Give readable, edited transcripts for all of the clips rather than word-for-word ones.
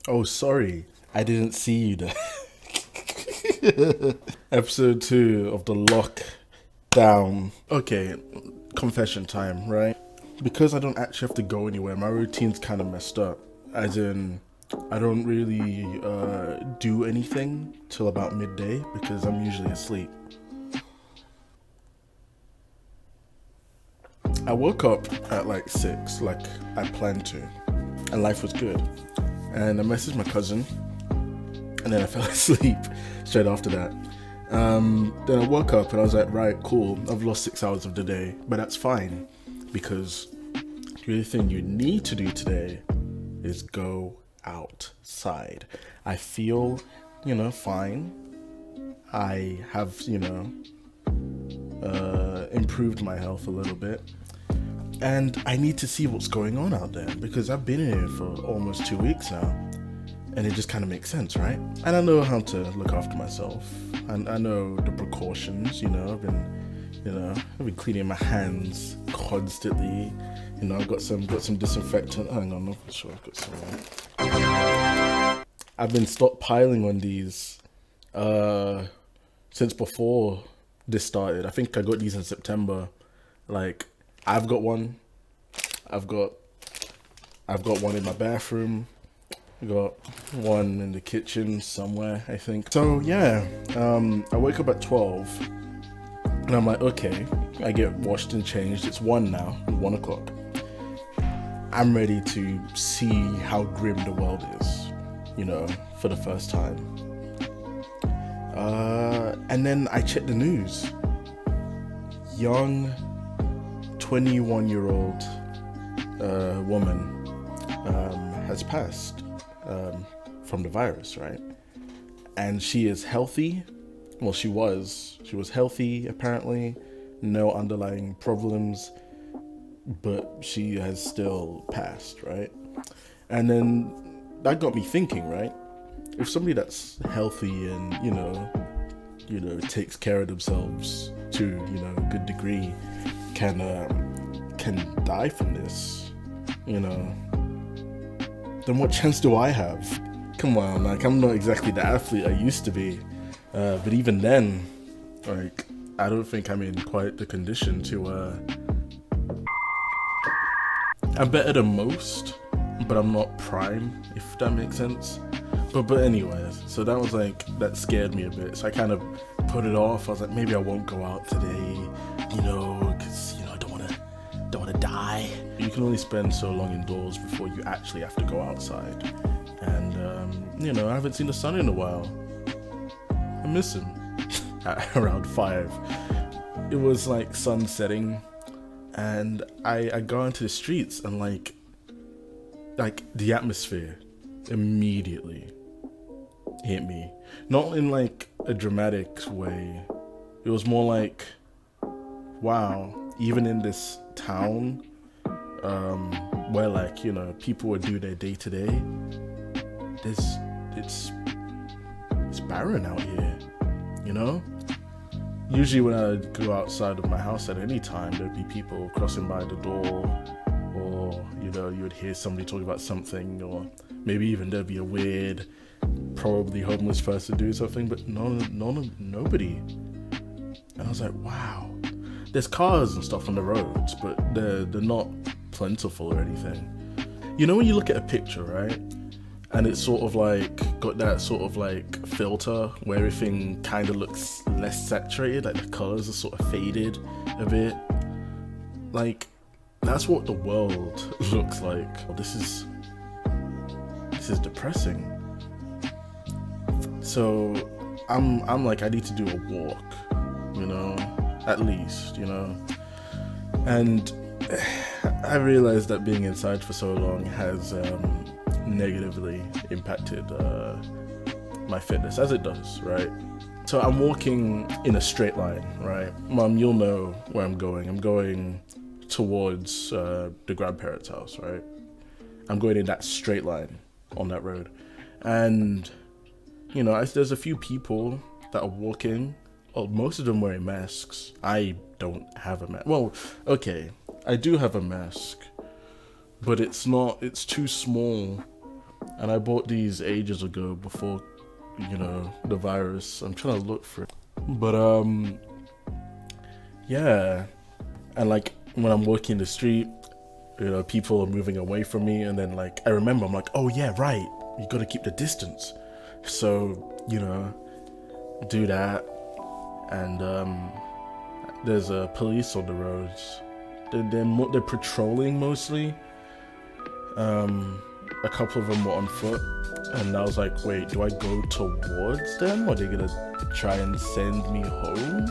Oh, sorry. I didn't see you there. Episode 2 of the lockdown. Okay, confession time, right? Because I don't actually have to go anywhere, my routine's kind of messed up. As in, I don't really do anything till about midday because I'm usually asleep. I woke up at like 6, like I planned to, and life was good. And I messaged my cousin, and then I fell asleep straight after that. Then I woke up and I was like, right, cool, I've lost 6 hours of the day, but that's fine because the only thing you need to do today is go outside. I feel, fine. I have, improved my health a little bit. And I need to see what's going on out there because I've been here for almost 2 weeks now. And it just kind of makes sense, right? And I know how to look after myself. And I know the precautions, I've been cleaning my hands constantly. I've got some disinfectant. Hang on, I'm sure I've got some. I've been stockpiling on these since before this started. I think I got these in September. Like, I've got one. I've got one in my bathroom. I got one in the kitchen somewhere, I think. So yeah, I wake up at 12 and I'm like, okay, I get washed and changed. It's 1 now, 1 o'clock. I'm ready to see how grim the world is, for the first time. And then I check the news. Young 21-year-old woman has passed from the virus, right? And she is healthy. Well, she was healthy, apparently, no underlying problems, but she has still passed, right? And then that got me thinking, right? If somebody that's healthy and, takes care of themselves to, a good degree can die from this, then what chance do I have? Come on, like, I'm not exactly the athlete I used to be. But even then, like, I don't think I'm in quite the condition to, I'm better than most, but I'm not prime, if that makes sense. But anyways, so that was like, that scared me a bit. So I kind of put it off. I was like, maybe I won't go out today, because, I don't want to die. You can only spend so long indoors before you actually have to go outside. And, I haven't seen the sun in a while. I miss him. At around 5. It was like sun setting, and I go into the streets and like the atmosphere immediately hit me. Not in like a dramatic way. It was more like, wow, even in this town, where like, people would do their day to day, it's barren out here, Usually when I go outside of my house at any time, there'd be people crossing by the door, or, you would hear somebody talking about something, or maybe even there'd be a weird, probably homeless person doing something, but nobody. And I was like, wow. There's cars and stuff on the roads, but they're not plentiful or anything. When you look at a picture, right? And it's sort of like got that sort of like filter where everything kind of looks less saturated, like the colors are sort of faded a bit. Like, that's what the world looks like. This is depressing. So I'm like, I need to do a walk, at least, And I realized that being inside for so long has negatively impacted my fitness, as it does, right? So I'm walking in a straight line, right? Mom, you'll know where I'm going. I'm going towards the grandparents' house, right? I'm going in that straight line on that road. And, there's a few people that are walking. Well, most of them wearing masks. I don't have a mask. Well, okay, I do have a mask, but it's too small And I bought these ages ago before, the virus. I'm trying to look for it. But yeah. And like when I'm walking the street, people are moving away from me, and then like I remember I'm like, oh yeah, right, you gotta keep the distance. So, do that. And there's police on the roads. They're patrolling mostly. A couple of them were on foot, and I was like, wait, do I go towards them, or are they gonna try and send me home?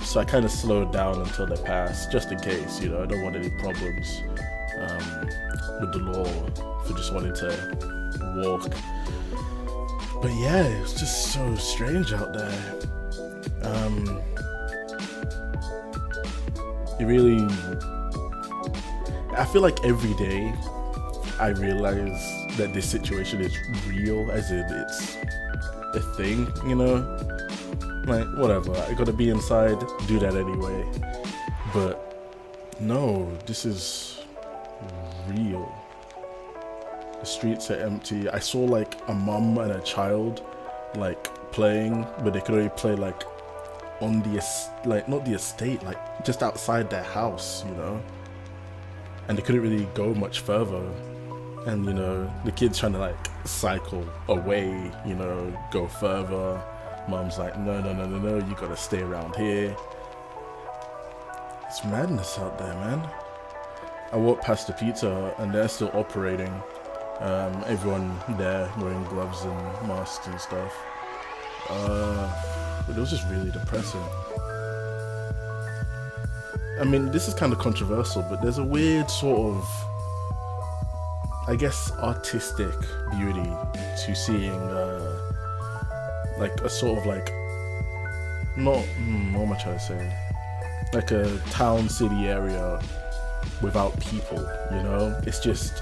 So I kind of slowed down until they passed, just in case, I don't want any problems with the law for just wanting to walk. But yeah, it was just so strange out there. I feel like every day I realize that this situation is real, as in it's a thing, Like, whatever, I gotta be inside, do that anyway. But no, this is real. The streets are empty. I saw like a mum and a child like playing, but they could only play like on the not the estate, like just outside their house, and they couldn't really go much further. And the kids trying to like cycle away, go further. Mom's like, no, you gotta stay around here. It's madness out there, man. I walked past the pizza and they're still operating. Everyone there wearing gloves and masks and stuff. But it was just really depressing. I mean, this is kind of controversial, but there's a weird sort of, I guess, artistic beauty to seeing like a sort of like, what am I trying to say? Like a town city area without people, It's just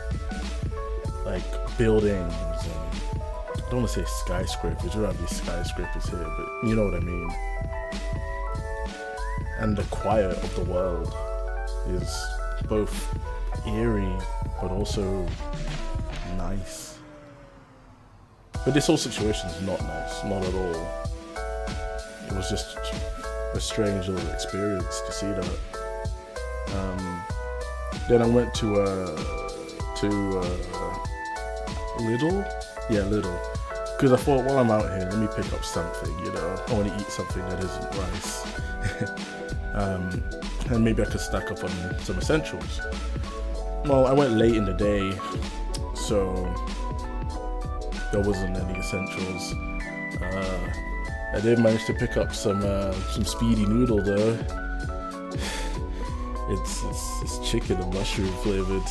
like buildings and I don't want to say skyscrapers. We don't have these skyscrapers here, but you know what I mean. And the quiet of the world is both eerie but also nice. But this whole situation is not nice, not at all. It was just a strange little experience to see that. Then I went to Lidl? Yeah, Lidl. Because I thought, while I'm out here, let me pick up something, I want to eat something that isn't rice. And maybe I could stack up on some essentials. Well, I went late in the day, so there wasn't any essentials. I did manage to pick up some speedy noodle though. It's chicken and mushroom flavored.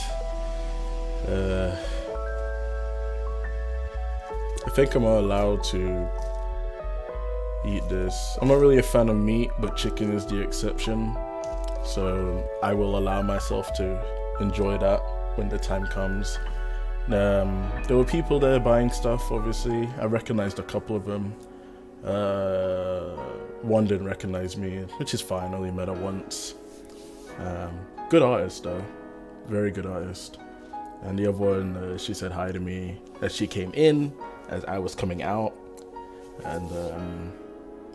I think I'm allowed to eat this. I'm not really a fan of meat, but chicken is the exception. So I will allow myself to enjoy that when the time comes. There were people there buying stuff, obviously. I recognized a couple of them. One didn't recognize me, which is fine, I only met her once. Good artist though, very good artist. And the other one, she said hi to me as she came in, as I was coming out. And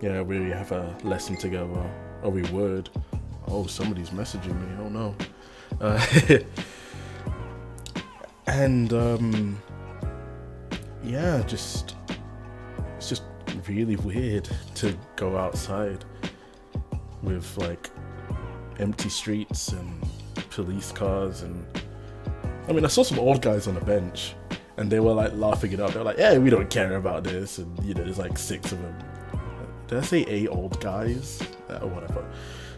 yeah, we have a lesson together, or we would. Oh, somebody's messaging me, oh no. And yeah, it's just really weird to go outside with like empty streets and police cars. And I mean, I saw some old guys on the bench and they were like laughing it up. They were like, yeah, we don't care about this. And there's like 6 of them. Did I say 8 old guys? Or whatever.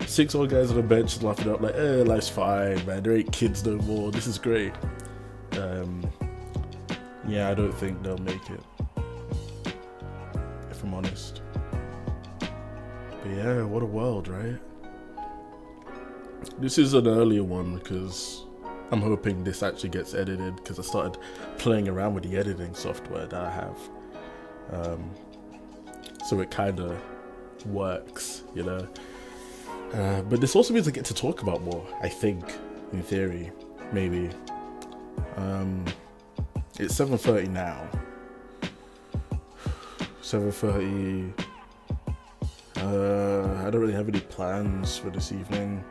6 old guys on the bench laughing up like, life's fine, man. There ain't kids no more. This is great. Yeah, I don't think they'll make it, if I'm honest. But yeah, what a world, right? This is an earlier one because I'm hoping this actually gets edited, because I started playing around with the editing software that I have. So it kind of works, But this also means I get to talk about more, I think, in theory, maybe. It's 7:30 now. 7:30. I don't really have any plans for this evening.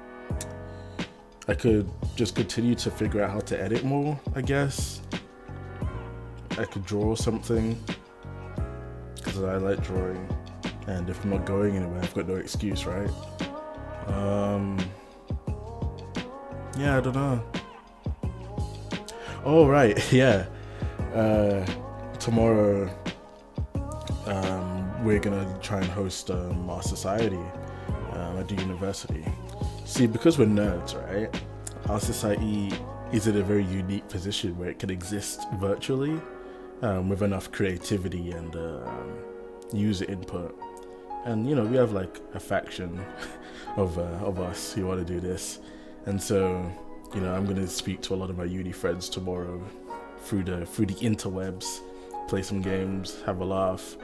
I could just continue to figure out how to edit more, I guess. I could draw something, because I like drawing. And if I'm not going anywhere, I've got no excuse, right? Yeah, I don't know. Oh, right, yeah. Tomorrow, we're gonna try and host our society at the university. See, because we're nerds, right? Our society is in a very unique position where it can exist virtually with enough creativity and user input. And, you know, we have like a faction of us who want to do this. And so, you know, I'm going to speak to a lot of my uni friends tomorrow through the interwebs, play some games, have a laugh.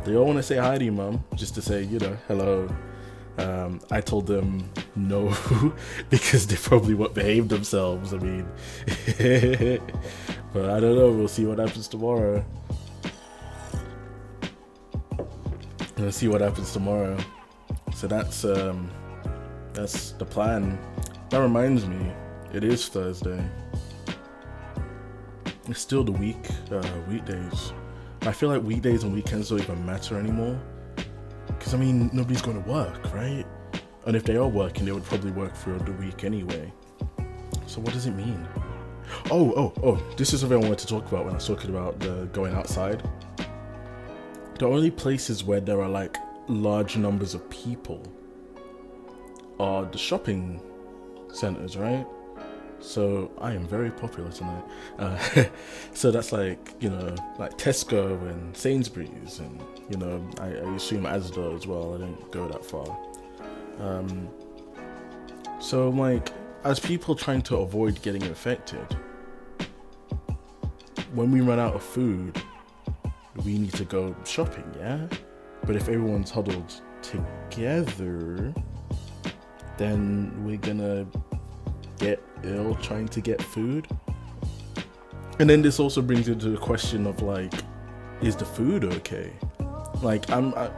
They all want to say hi to you, Mum, just to say, you know, hello. I told them no because they probably won't behave themselves. I mean, but I don't know. We'll see what happens tomorrow. Let's see what happens tomorrow. So that's the plan. That reminds me, it is Thursday. It's still the weekdays. I feel like weekdays and weekends don't even matter anymore. Because, I mean, nobody's going to work, right? And if they are working, they would probably work through the week anyway. So what does it mean? Oh, this is something I wanted to talk about when I was talking about the going outside. The only places where there are like large numbers of people are the shopping centers, right? So I am very popular tonight. So that's like, you know, like Tesco and Sainsbury's and, you know, I assume Asda as well. I don't go that far. So like, as people trying to avoid getting infected, when we run out of food, we need to go shopping, yeah? But if everyone's huddled together, then we're gonna get ill trying to get food. And then this also brings into the question of like, is the food okay? Like,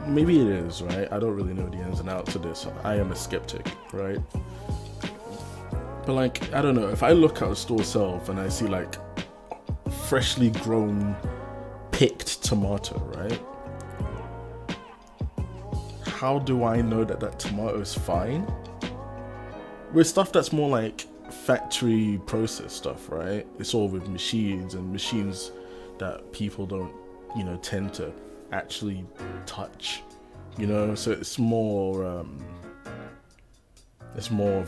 maybe it is, right? I don't really know the ins and outs of this. I am a skeptic, right? But like, I don't know, if I look at a store shelf and I see like freshly grown picked tomato, right? How do I know that tomato is fine? With stuff that's more like factory processed stuff, right? It's all with machines and machines that people don't, you know, tend to actually touch, you know. So it's more of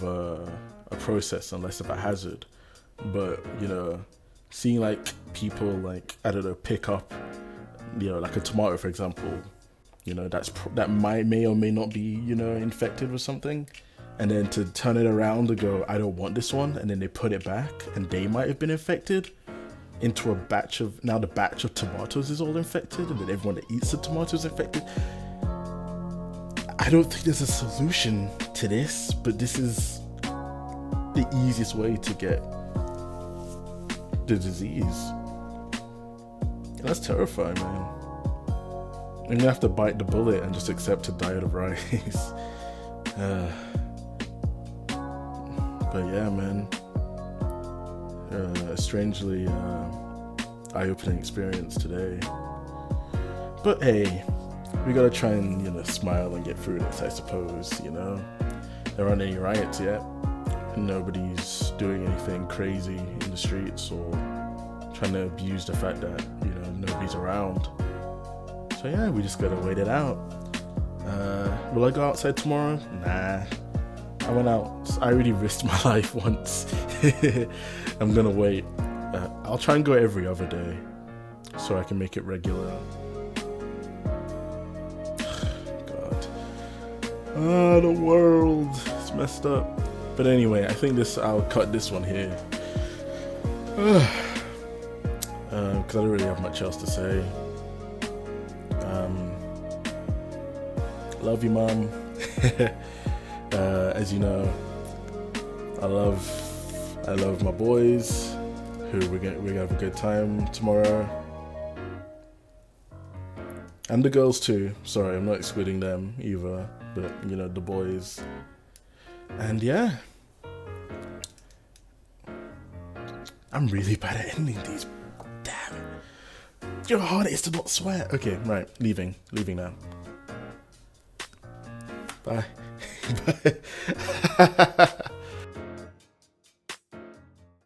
a process and less of a hazard. But, you know, seeing like people like, I don't know, pick up, you know, like a tomato, for example, you know, that may or may not be, you know, infected with something, and then to turn it around and go, I don't want this one, and then they put it back and they might have been infected into a batch of, now the batch of tomatoes is all infected, and then everyone that eats the tomatoes is infected. I don't think there's a solution to this, but this is the easiest way to get the disease. And that's terrifying, man. I'm gonna have to bite the bullet and just accept a diet of rice. But yeah, man. A strangely eye-opening experience today. But hey, we gotta try and, you know, smile and get through this, I suppose, you know. There aren't any riots yet. Nobody's doing anything crazy in the streets or trying to abuse the fact that, you know, nobody's around. So yeah, we just gotta wait it out. Will I go outside tomorrow? Nah. I went out. I already risked my life once. I'm gonna wait. I'll try and go every other day so I can make it regular. God. The world. It's messed up. But anyway, I think I'll cut this one here. Because I don't really have much else to say. Love you, Mom. As you know, I love my boys. who we're gonna have a good time tomorrow. And the girls too. Sorry, I'm not excluding them either. But, you know, the boys. And yeah. I'm really bad at ending these. Damn it. You know how hard it is to not sweat. Okay, right. Leaving. Leaving now. Bye. Bye.